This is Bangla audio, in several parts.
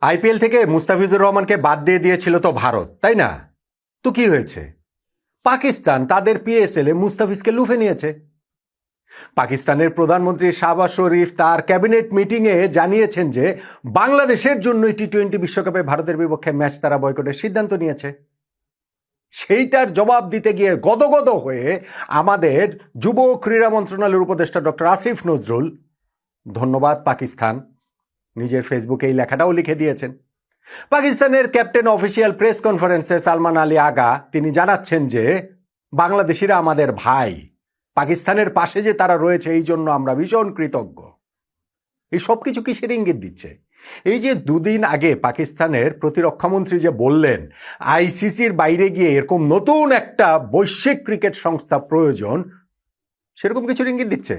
আইপিএল থেকে মুস্তাফিজুর রহমানকে বাদ দিয়ে দিয়েছিল তো ভারত, তাই না? তো কি হয়েছে? পাকিস্তান তাদের পিএসএল এ মুস্তাফিজকে লুফে নিয়েছে। পাকিস্তানের প্রধানমন্ত্রী শাহবাজ শরীফ তার ক্যাবিনেট মিটিংয়ে জানিয়েছেন যে বাংলাদেশের জন্য টি-20 বিশ্বকাপে ভারতের বিপক্ষে ম্যাচ তারা বয়কটের সিদ্ধান্ত নিয়েছে। সেইটার জবাব দিতে গিয়ে গদগদ হয়ে আমাদের যুব ক্রীড়া মন্ত্রণালয়ের উপদেষ্টা ডক্টর আসিফ নজরুল, ধন্যবাদ পাকিস্তান, নিজের ফেসবুকে এই লেখাটাও লিখে দিয়েছেন। পাকিস্তানের ক্যাপ্টেন অফিসিয়াল প্রেস কনফারেন্সে সালমান আলী আগা তিনি জানাচ্ছেন যে বাংলাদেশিরা আমাদের ভাই, পাকিস্তানের পাশে যে তারা রয়েছে এই জন্য আমরা ভীষণ কৃতজ্ঞ। এই সব কিছু কিসের ইঙ্গিত দিচ্ছে? এই যে দুদিন আগে পাকিস্তানের প্রতিরক্ষামন্ত্রী যে বললেন আইসিসির বাইরে গিয়ে এরকম নতুন একটা বৈশ্বিক ক্রিকেট সংস্থা প্রয়োজন, সেরকম কিছুর ইঙ্গিত দিচ্ছে।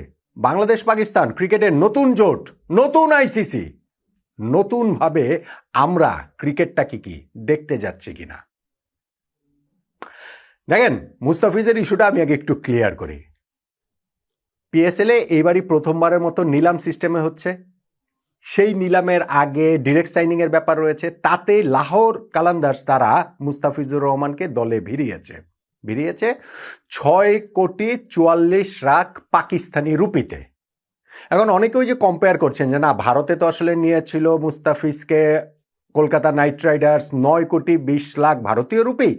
বাংলাদেশ পাকিস্তান ক্রিকেটের নতুন জোট, নতুন আইসিসি, নতুনভাবে আমরা ক্রিকেটটাকে কি দেখতে যাচ্ছি কিনা। দেখেন, মুস্তাফিজের ইস্যুটা আমি আগে একটু ক্লিয়ার করি। পিএসএল এ এইবারই প্রথমবারের মতো নিলাম সিস্টেমে হচ্ছে। সেই নিলামের আগে ডিরেক্ট সাইনিং এর ব্যাপার রয়েছে। তাতে লাহোর কালান্দার্স তারা মুস্তাফিজুর রহমানকে দলে ভিড়িয়েছে 6,44,00,000 পাকিস্তানি রুপিতে। এখন অনেকে ওই যে কম্পেয়ার করছেন যে না, ভারতে তো আসলে নিয়েছিল মুস্তাফিজকে কলকাতা নাইট রাইডার্স 9,20,00,000 ভারতীয় রুপি,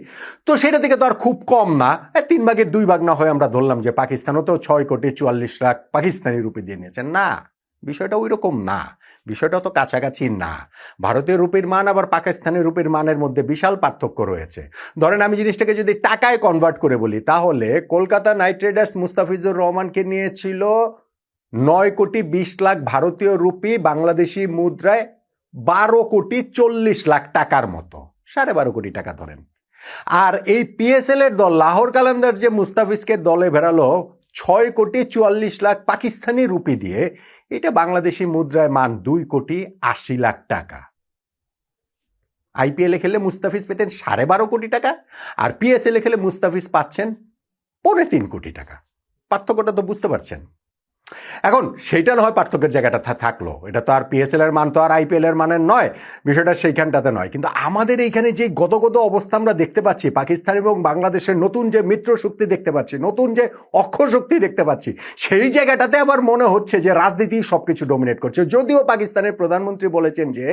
তো সেটা থেকে তো আর খুব কম না, 3 ভাগের 2 ভাগ না হয়ে আমরা ধরলাম যে পাকিস্তানও তো 6,44,00,000 পাকিস্তানি রুপি দিয়ে নিয়েছেন। না, বিষয়টা ওই রকম না, বিষয়টা তো কাছাকাছি না। ভারতীয় রুপির মান আবার পাকিস্তানি রুপির মানের মধ্যে বিশাল পার্থক্য রয়েছে। ধরেন আমি জিনিসটাকে যদি টাকায় কনভার্ট করে বলি, তাহলে কলকাতা নাইট রাইডার্স মুস্তাফিজুর রহমানকে নিয়েছিল 9,20,00,000 ভারতীয় রুপি, বাংলাদেশি মুদ্রায় 12,40,00,000 টাকার মতো, 12.5 কোটি টাকা ধরেন। আর এই পিএসএল এর দল লাহোর কালান্দার যে মুস্তাফিজকে দলে ভেড়ালো 6,44,00,000 পাকিস্তানি রুপি দিয়ে, এটা বাংলাদেশি মুদ্রায় মান 2,80,00,000 টাকা। আইপিএল এ খেলে মুস্তাফিজ পেতেন 12.5 কোটি টাকা, আর পিএসএল এ খেলে মুস্তাফিজ পাচ্ছেন 3.25 কোটি টাকা। পার্থক্যটা তো বুঝতে পারছেন। এখন সেইটা না হয় পার্থক্যের জায়গাটা থাকলো, এটা তো আর পিএসএল এর মান তো আর আইপিএল এর মানের নয়, বিষয়টা সেইখানটাতে নয়। কিন্তু আমাদের এইখানে যে গদগদ অবস্থা আমরা দেখতে পাচ্ছি, পাকিস্তান এবং বাংলাদেশের নতুন যে মিত্র শক্তি দেখতে পাচ্ছি, নতুন যে অক্ষর শক্তি দেখতে পাচ্ছি, সেই জায়গাটাতে আবার মনে হচ্ছে যে রাজনীতি সবকিছু ডমিনেট করছে। যদিও পাকিস্তানের প্রধানমন্ত্রী বলেছেন যে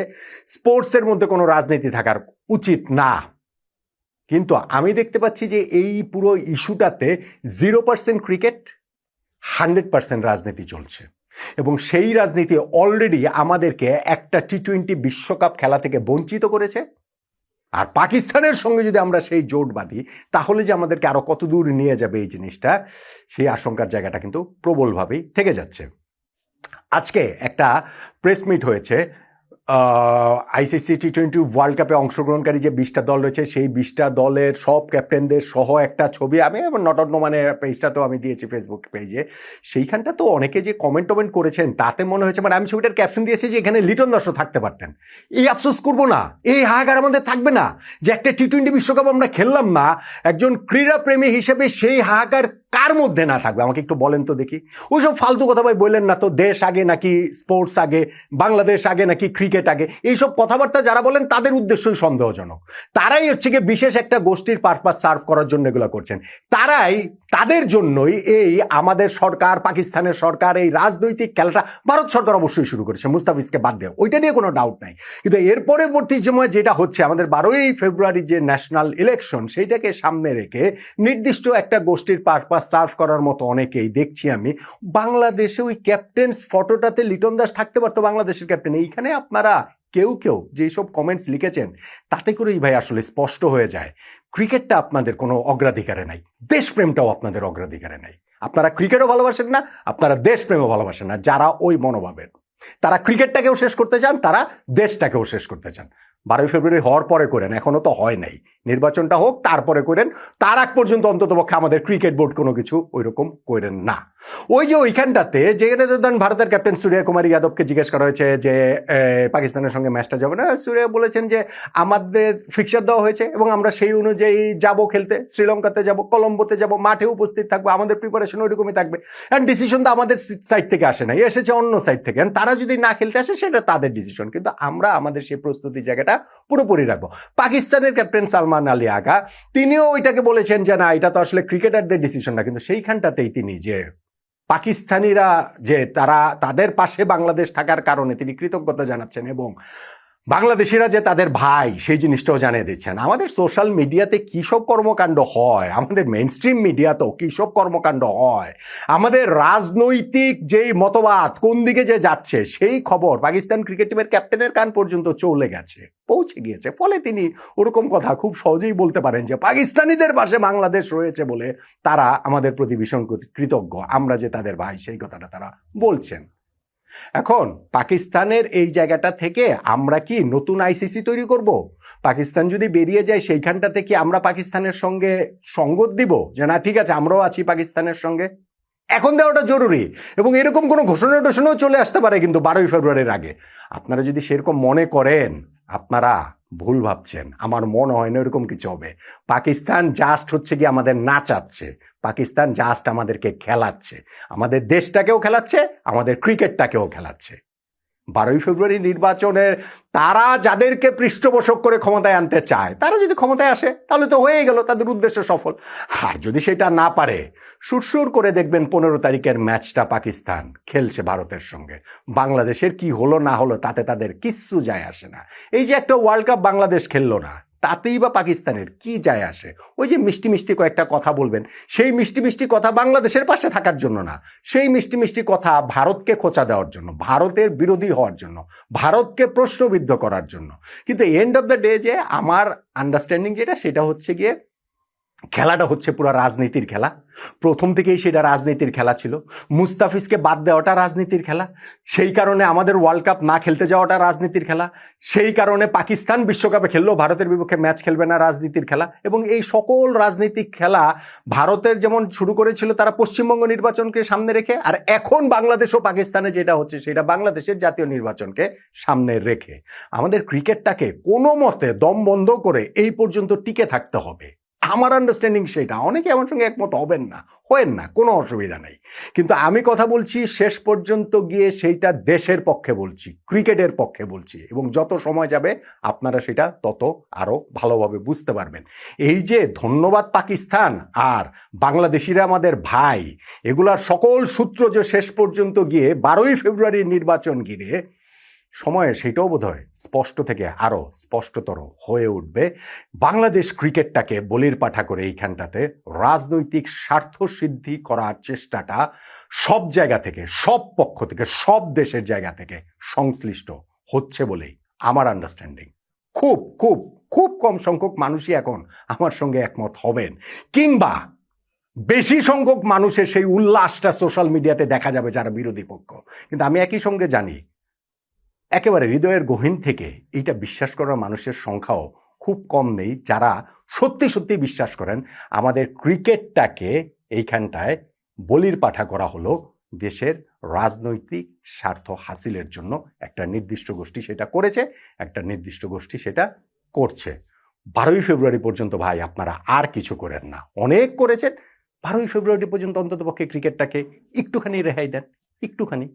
স্পোর্টসের মধ্যে কোনো রাজনীতি থাকার উচিত না, কিন্তু আমি দেখতে পাচ্ছি যে এই পুরো ইস্যুটাতে 0% ক্রিকেট, 100% রাজনীতি চলছে। এবং সেই রাজনীতি অলরেডি আমাদেরকে একটা টি-20 বিশ্বকাপ খেলা থেকে বঞ্চিত করেছে। আর পাকিস্তানের সঙ্গে যদি আমরা সেই জোট বাঁধি, তাহলে যে আমাদেরকে আরো কত দূর নিয়ে যাবে এই জিনিসটা, সেই আশঙ্কার জায়গাটা কিন্তু প্রবলভাবেই থেকে যাচ্ছে। আজকে একটা প্রেস মিট হয়েছে। আইসিসি টি-20 ওয়ার্ল্ড কাপে অংশগ্রহণকারী যে 20টা দল রয়েছে, সেই 20টা দলের সব ক্যাপ্টেনদের সহ একটা ছবি আমি নট অন্য মানে পেজটাতেও আমি দিয়েছি, ফেসবুক পেজে। সেইখানটা তো অনেকে যে কমেন্ট করেছেন, তাতে মনে হয়েছে মানে আমি ছবিটার ক্যাপশন দিয়েছি যে এখানে লিটন দাসও থাকতে পারতেন। এই আফসোস করবো না, এই হাহাকার আমাদের থাকবে না যে একটা টি-20 বিশ্বকাপ আমরা খেললাম না। একজন ক্রীড়াপ্রেমী হিসেবে সেই হাহাকার কার মধ্যে না থাকবে? আমাকে একটু বলেন তো দেখি। ওইসব ফালতু কথা ভাই বললেন না তো, দেশ আগে নাকি স্পোর্টস আগে, বাংলাদেশ আগে নাকি ক্রিকেট আগে, এইসব কথাবার্তা যারা বলেন তাদের উদ্দেশ্যই সন্দেহজনক। তারাই হচ্ছে গিয়ে বিশেষ একটা গোষ্ঠীর পারপাস সার্ভ করার জন্য এগুলো করছেন। তারাই, তাদের জন্যই এই আমাদের সরকার, পাকিস্তানের সরকার এই রাজনৈতিক খেলাটা ভারত সরকার অবশ্যই শুরু করেছে মুস্তাফিজকে বাদ দেয়, ওইটা নিয়ে কোনো ডাউট নাই। কিন্তু এর পরবর্তী সময় যেটা হচ্ছে, আমাদের 12ই ফেব্রুয়ারি যে ন্যাশনাল ইলেকশন, সেইটাকে সামনে রেখে নির্দিষ্ট একটা গোষ্ঠীর পারপাস সার্ভ করার মতো অনেকেই দেখছি আমি। বাংলাদেশে ওই ক্যাপ্টেন্স ফটোটাতে লিটন দাস থাকতে পারতো, বাংলাদেশের ক্যাপ্টেন। এইখানে আপনারা কেউ যেসব কমেন্টস লিখেছেন, তাতে করেই ভাই আসলে স্পষ্ট হয়ে যায় ক্রিকেটটা আপনাদের কোনো অগ্রাধিকারে নাই, দেশপ্রেমটাও আপনাদের অগ্রাধিকারে নাই। আপনারা ক্রিকেটও ভালোবাসেন না, আপনারা দেশপ্রেমও ভালোবাসেন না। যারা ওই মনোভাবের, তারা ক্রিকেটটাকেও শেষ করতে চান, তারা দেশটাকেও শেষ করতে চান। 12ই ফেব্রুয়ারি হওয়ার পরে করেন, এখনো তো হয় নাই। নির্বাচনটা হোক, তারপরে করেন, তার আগ পর্যন্ত অন্ততপক্ষে আমাদের ক্রিকেট বোর্ড কোনো কিছু ওইরকম করেন না। ওই যে ওইখানটাতে যেখানে ধরেন ভারতের ক্যাপ্টেন সূর্য কুমার যাদবকে জিজ্ঞেস করা হয়েছে যে পাকিস্তানের সঙ্গে ম্যাচটা যাবে না, সূর্য বলেছেন যে আমাদের ফিক্সার দেওয়া হয়েছে এবং আমরা সেই অনুযায়ী যাব খেলতে, শ্রীলঙ্কাতে যাব, কলম্বোতে যাব, মাঠে উপস্থিত থাকবো, আমাদের প্রিপারেশন ওইরকমই থাকবে। অ্যান্ড ডিসিশন তো আমাদের সাইড থেকে আসে নাই, এসেছে অন্য সাইড থেকে। তারা যদি না খেলতে আসে সেটা তাদের ডিসিশন, কিন্তু আমরা আমাদের সেই প্রস্তুতি জায়গাটা পুরোপুরি রাখবো। পাকিস্তানের ক্যাপ্টেন সালমান আলী আগা তিনিও ওইটাকে বলেছেন যে না, এটা তো আসলে ক্রিকেটারদের ডিসিশন না, কিন্তু সেইখানটাতেই তিনি যে পাকিস্তানিরা যে তারা তাদের পাশে বাংলাদেশ থাকার কারণে তিনি কৃতজ্ঞতা জানাচ্ছেন এবং বাংলাদেশিরা যে তাদের ভাই সেই জিনিসটাও জানিয়ে দিচ্ছেন। আমাদের সোশ্যাল মিডিয়াতে কী সব কর্মকাণ্ড হয়, আমাদের মেইন স্ট্রিম মিডিয়াতেও কী সব কর্মকাণ্ড হয়, আমাদের রাজনৈতিক যেই মতবাদ কোন দিকে যে যাচ্ছে সেই খবর পাকিস্তান ক্রিকেট টিমের ক্যাপ্টেনের কান পর্যন্ত চলে গেছে, পৌঁছে গিয়েছে। ফলে তিনি ওরকম কথা খুব সহজেই বলতে পারেন যে পাকিস্তানিদের পাশে বাংলাদেশ রয়েছে বলে তারা আমাদের প্রতি ভীষণ কৃতজ্ঞ, আমরা যে তাদের ভাই সেই কথাটা তারা বলছেন। এখন পাকিস্তানের এই জায়গাটা থেকে আমরা কি নতুন আইসিসি তৈরি করব? পাকিস্তান যদি বেরিয়ে যায় সেইখানটা থেকে আমরা পাকিস্তানের সঙ্গে সঙ্গত দিব যে না ঠিক আছে আমরাও আছি পাকিস্তানের সঙ্গে? এখন দেওয়াটা জরুরি এবং এরকম কোনো ঘোষণা টোষণাও চলে আসতে পারে কিন্তু 12ই ফেব্রুয়ারির আগে। আপনারা যদি সেরকম মনে করেন আপনারা ভুল ভাবছেন, আমার মনে হয় না এরকম কিছু হবে। পাকিস্তান জাস্ট হচ্ছে কি আমাদের নাচাচ্ছে, পাকিস্তান জাস্ট আমাদেরকে খেলাচ্ছে, আমাদের দেশটাকেও খেলাচ্ছে, আমাদের ক্রিকেটটাকেও খেলাচ্ছে। 12ই ফেব্রুয়ারি নির্বাচনের তারা যাদেরকে পৃষ্ঠপোষক করে ক্ষমতায় আনতে চায় তারা যদি ক্ষমতায় আসে তাহলে তো হয়ে গেল, তাদের উদ্দেশ্য সফল। আর যদি সেটা না পারে, সুরসুর করে দেখবেন 15 তারিখের ম্যাচটা পাকিস্তান খেলছে ভারতের সঙ্গে, বাংলাদেশের কি হলো না হলো তাতে তাদের কিচ্ছু যায় আসে না। এই যে একটা ওয়ার্ল্ড কাপ বাংলাদেশ খেললো না, তাতেই বা পাকিস্তানের কি যায় আসে? ওই যে মিষ্টি মিষ্টি কয়েকটা কথা বলবেন, সেই মিষ্টি মিষ্টি কথা বাংলাদেশের পাশে থাকার জন্য না, সেই মিষ্টি মিষ্টি কথা ভারতকে খোঁচা দেওয়ার জন্য, ভারতের বিরোধী হওয়ার জন্য, ভারতকে প্রশ্নবিদ্ধ করার জন্য। কিন্তু এন্ড অফ দ্য ডে যে আমার আন্ডারস্ট্যান্ডিং যেটা সেটা হচ্ছে গিয়ে খেলাটা হচ্ছে পুরো রাজনীতির খেলা। প্রথম থেকেই সেটা রাজনীতির খেলা ছিল। মুস্তাফিজকে বাদ দেওয়াটা রাজনীতির খেলা, সেই কারণে আমাদের ওয়ার্ল্ড কাপ না খেলতে যাওয়াটা রাজনীতির খেলা, সেই কারণে পাকিস্তান বিশ্বকাপে খেললেও ভারতের বিপক্ষে ম্যাচ খেলবে না, রাজনীতির খেলা। এবং এই সকল রাজনৈতিক খেলা ভারতের যেমন শুরু করেছিল তারা পশ্চিমবঙ্গ নির্বাচনকে সামনে রেখে, আর এখন বাংলাদেশ ও পাকিস্তানে যেটা হচ্ছে সেটা বাংলাদেশের জাতীয় নির্বাচনকে সামনে রেখে। আমাদের ক্রিকেটটাকে কোনো মতে দম বন্ধ করে এই পর্যন্ত টিকে থাকতে হবে, আমার আন্ডারস্ট্যান্ডিং সেটা। অনেকে আমার সঙ্গে একমত হবেন না, হবেন না, কোনো অসুবিধা নেই, কিন্তু আমি কথা বলছি শেষ পর্যন্ত গিয়ে সেইটা দেশের পক্ষে বলছি, ক্রিকেটের পক্ষে বলছি, এবং যত সময় যাবে আপনারা সেটা তত আরও ভালোভাবে বুঝতে পারবেন। এই যে ধন্যবাদ পাকিস্তান আর বাংলাদেশিরা আমাদের ভাই, এগুলার সকল সূত্র যে শেষ পর্যন্ত গিয়ে 12ই ফেব্রুয়ারির নির্বাচন ঘিরে সময়ে সেটাও বোধহয় স্পষ্ট থেকে আরও স্পষ্টতর হয়ে উঠবে। বাংলাদেশ ক্রিকেটটাকে বলির পাঠা করে এইখানটাতে রাজনৈতিক স্বার্থ সিদ্ধি করার চেষ্টাটা সব জায়গা থেকে, সব পক্ষ থেকে, সব দেশের জায়গা থেকে সংশ্লিষ্ট হচ্ছে বলেই আমার আন্ডারস্ট্যান্ডিং। খুব খুব খুব কম সংখ্যক মানুষই এখন আমার সঙ্গে একমত হবেন, কিংবা বেশি সংখ্যক মানুষের সেই উল্লাসটা সোশ্যাল মিডিয়াতে দেখা যাবে যারা বিরোধী পক্ষ। কিন্তু আমি একই সঙ্গে জানি একেবারে হৃদয়ের গহীন থেকে এইটা বিশ্বাস করার মানুষের সংখ্যাও খুব কম নেই যারা সত্যি সত্যি বিশ্বাস করেন আমাদের ক্রিকেটটাকে এইখানটায় বলির পাঠা করা হলো দেশের রাজনৈতিক স্বার্থ হাসিলের জন্য। একটা নির্দিষ্ট গোষ্ঠী সেটা করেছে, একটা নির্দিষ্ট গোষ্ঠী সেটা করছে। 12ই ফেব্রুয়ারি পর্যন্ত ভাই আপনারা আর কিছু করেন না, অনেক করেছেন। 12ই ফেব্রুয়ারি পর্যন্ত অন্ততপক্ষে ক্রিকেটটাকে একটুখানি রেহাই দেন, একটুখানি।